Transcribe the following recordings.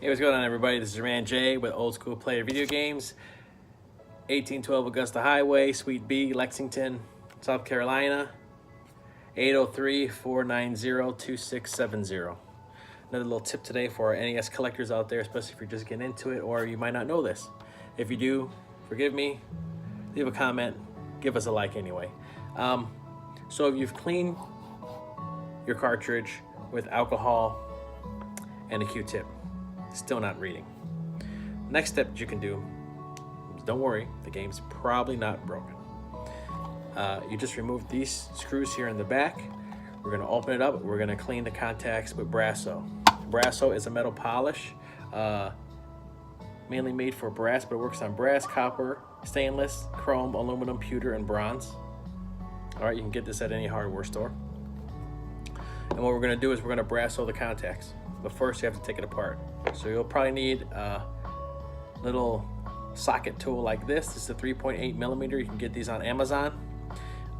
Hey, what's going on, everybody? This is your man Jay with Old School Player Video Games. 1812 Augusta Highway, Suite B, Lexington, South Carolina. 803-490-2670. Another little tip today for our NES collectors out there, especially if you're just getting into it or you might not know this. If you do, forgive me, leave a comment, give us a like anyway. So if you've cleaned your cartridge with alcohol and a Q-tip, still not reading. Next step that you can do is, don't worry, the game's probably not broken. You just remove these screws here in the back. We're gonna open it up. We're gonna clean the contacts with Brasso. Brasso is a metal polish, mainly made for brass, but it works on brass, copper, stainless, chrome, aluminum, pewter, and bronze. All right, you can get this at any hardware store. And what we're gonna do is we're gonna Brasso the contacts. But first you have to take it apart. So you'll probably need a little socket tool like this. This is a 3.8 millimeter. You can get these on Amazon.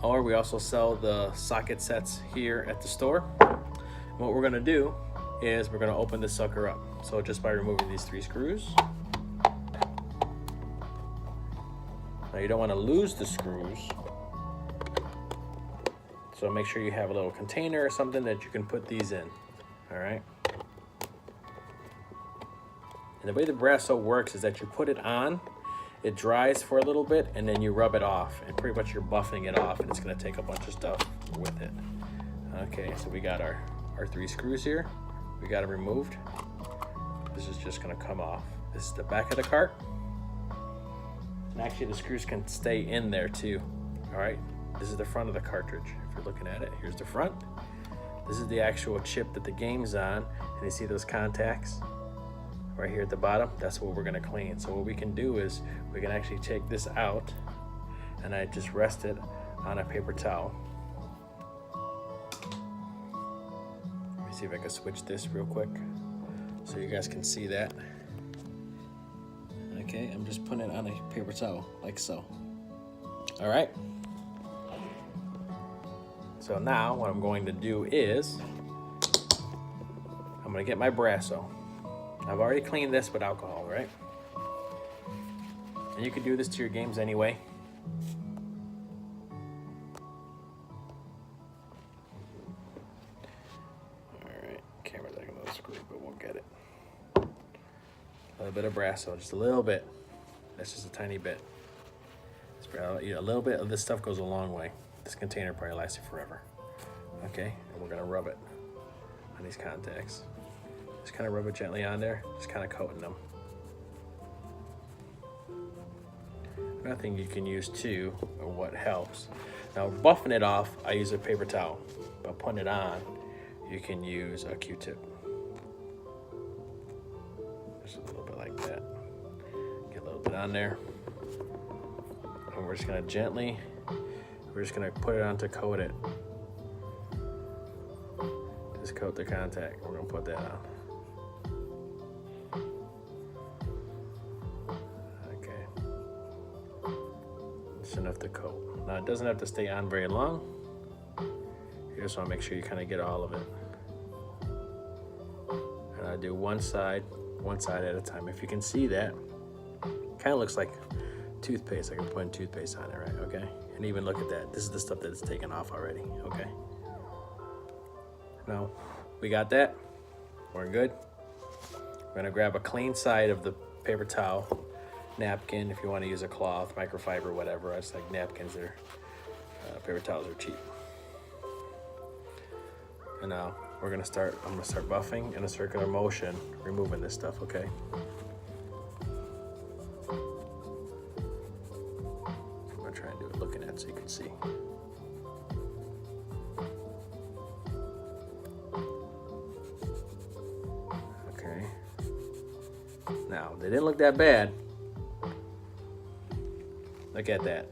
Or we also sell the socket sets here at the store. And what we're gonna do is we're gonna open this sucker up. So just by removing these 3 screws. Now you don't wanna lose the screws. So make sure you have a little container or something that you can put these in, all right? And the way the Brasso works is that you put it on, it dries for a little bit, and then you rub it off, and pretty much you're buffing it off, and it's gonna take a bunch of stuff with it. Okay, so we got our 3 screws here. We got them removed. This is just gonna come off. This is the back of the cart. And actually the screws can stay in there too, all right? This is the front of the cartridge. If you're looking at it, here's the front. This is the actual chip that the game's on, and you see those contacts? Right here at the bottom, that's what we're gonna clean. So what we can do is we can actually take this out, and I just rest it on a paper towel. Let me see if I can switch this real quick so you guys can see that. Okay, I'm just putting it on a paper towel like so. All right. So now what I'm going to do is I'm gonna get my Brasso. I've already cleaned this with alcohol, right? And you can do this to your games anyway. All right, camera's like a little screw, but we'll get it. A little bit of Brasso, just a little bit. That's just a tiny bit. A little bit of this stuff goes a long way. This container probably lasts you forever. Okay, and we're gonna rub it on these contacts. Just kind of rub it gently on there, just kind of coating them. Another thing you can use too, or what helps. Now buffing it off, I use a paper towel. But putting it on, you can use a Q-tip. Just a little bit like that. Get a little bit on there. And we're just gonna gently, we're just gonna put it on to coat it. Just coat the contact. We're gonna put that on. Okay. Just enough to coat. Now it doesn't have to stay on very long. You just wanna make sure you kind of get all of it. And I do one side at a time. If you can see that, kind of looks like toothpaste. I can put toothpaste on it, right? Okay. And even look at that. This is the stuff that's taken off already. Okay. Now we got that. We're good. We're gonna grab a clean side of the paper towel, napkin. If you want to use a cloth, microfiber, whatever. I just like napkins. They're paper towels are cheap. And now I'm gonna start buffing in a circular motion, removing this stuff. Okay. Try and do it looking at it so you can see. Okay. Now, they didn't look that bad. Look at that.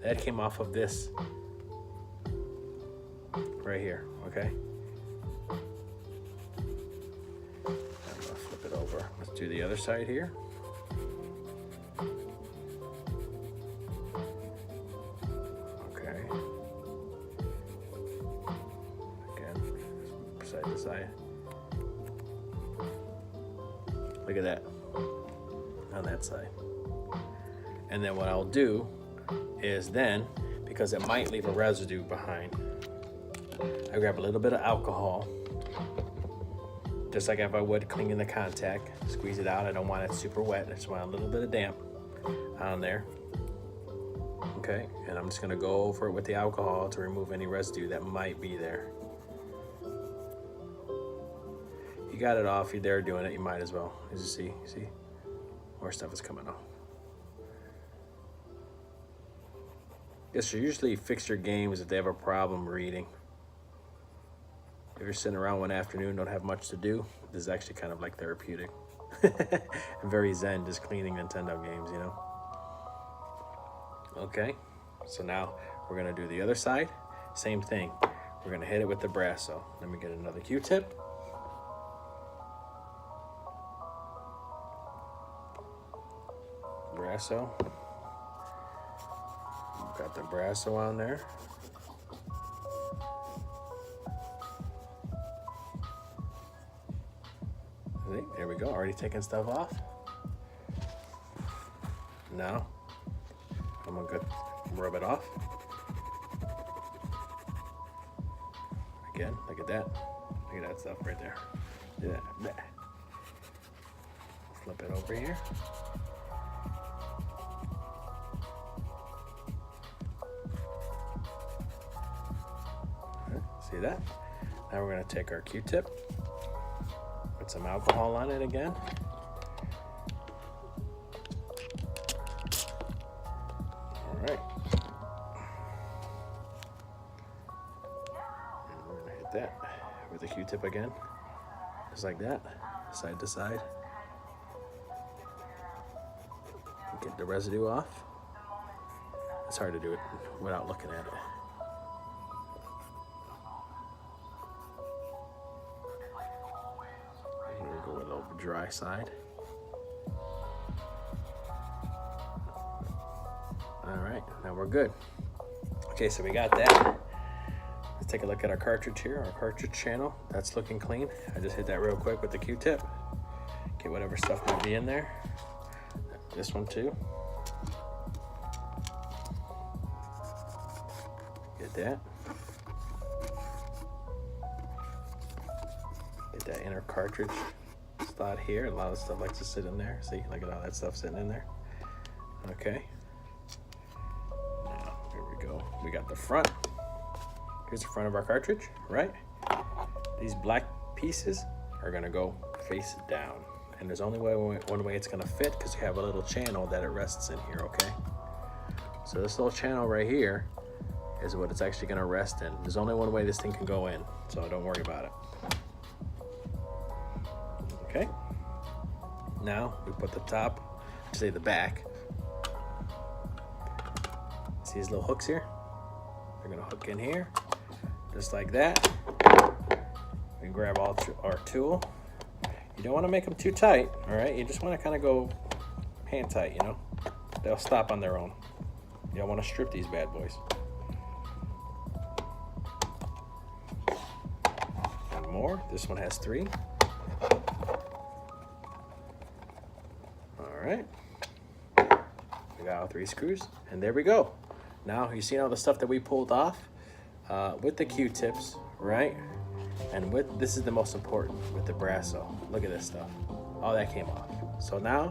That came off of this right here, okay? I'm gonna flip it over. Let's do the other side here. Side to side. Look at that on that side. And then what I'll do is then, because it might leave a residue behind, I grab a little bit of alcohol, just like if I would cleaning the contact. Squeeze it out. I don't want it super wet. I just want a little bit of damp on there. Okay, and I'm just gonna go over it with the alcohol to remove any residue that might be there. You got it off, you're there doing it, you might as well. As you see, more stuff is coming off. Yes, you usually fix your games if they have a problem reading. If you're sitting around one afternoon, don't have much to do, this is actually kind of like therapeutic. Very zen, just cleaning Nintendo games, you know? Okay, so now we're gonna do the other side. Same thing. We're gonna hit it with the Brasso. Let me get another Q-tip. Brasso. Got the Brasso on there. See, there we go. Already taking stuff off. Now I'm gonna go rub it off. Again, look at that. Look at that stuff right there. Look at that. Flip it over here. See that? Now we're gonna take our Q-tip, put some alcohol on it again. All right. And we're gonna hit that with the Q-tip again, just like that, side to side. Get the residue off. It's hard to do it without looking at it. Go with a little dry side. All right, now we're good. Okay, so we got that. Let's take a look at our cartridge here, our cartridge channel. That's looking clean. I just hit that real quick with the Q-tip. Get whatever stuff might be in there. This one too. Get that. Get that inner cartridge slot here. A lot of stuff likes to sit in there. See, look at all that stuff sitting in there. Okay. Now, here we go. We got the front. Here's the front of our cartridge, right? These black pieces are gonna go face down. And there's only one way it's gonna fit, because you have a little channel that it rests in here, okay? So this little channel right here is what it's actually gonna rest in. There's only one way this thing can go in, so don't worry about it. Okay, now we put the top, say the back. See these little hooks here? They're gonna hook in here, just like that. We grab our tool. You don't wanna make them too tight, all right? You just wanna kinda go hand tight, you know? They'll stop on their own. You don't wanna strip these bad boys. One more, this one has 3. All right, we got all 3 screws, and there we go. Now you see all the stuff that we pulled off with the Q-tips, right? And with, this is the most important, with the Brasso. Look at this stuff, all that came off. So now,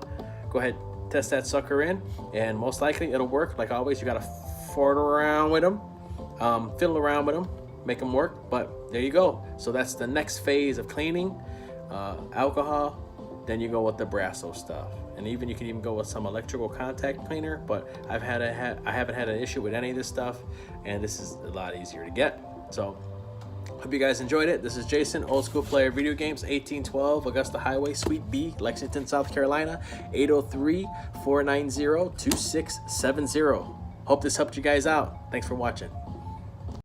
go ahead, test that sucker in, and most likely it'll work. Like always, you gotta fart around with them, fiddle around with them, make them work, but there you go. So that's the next phase of cleaning, alcohol, then you go with the Brasso stuff. And even you can even go with some electrical contact cleaner, but I haven't had an issue with any of this stuff, and this is a lot easier to get. So hope you guys enjoyed it. This is Jason, Old School Player Video Games, 1812 Augusta Highway, Suite B, Lexington, South Carolina, 803-490-2670. Hope this helped you guys out. Thanks for watching.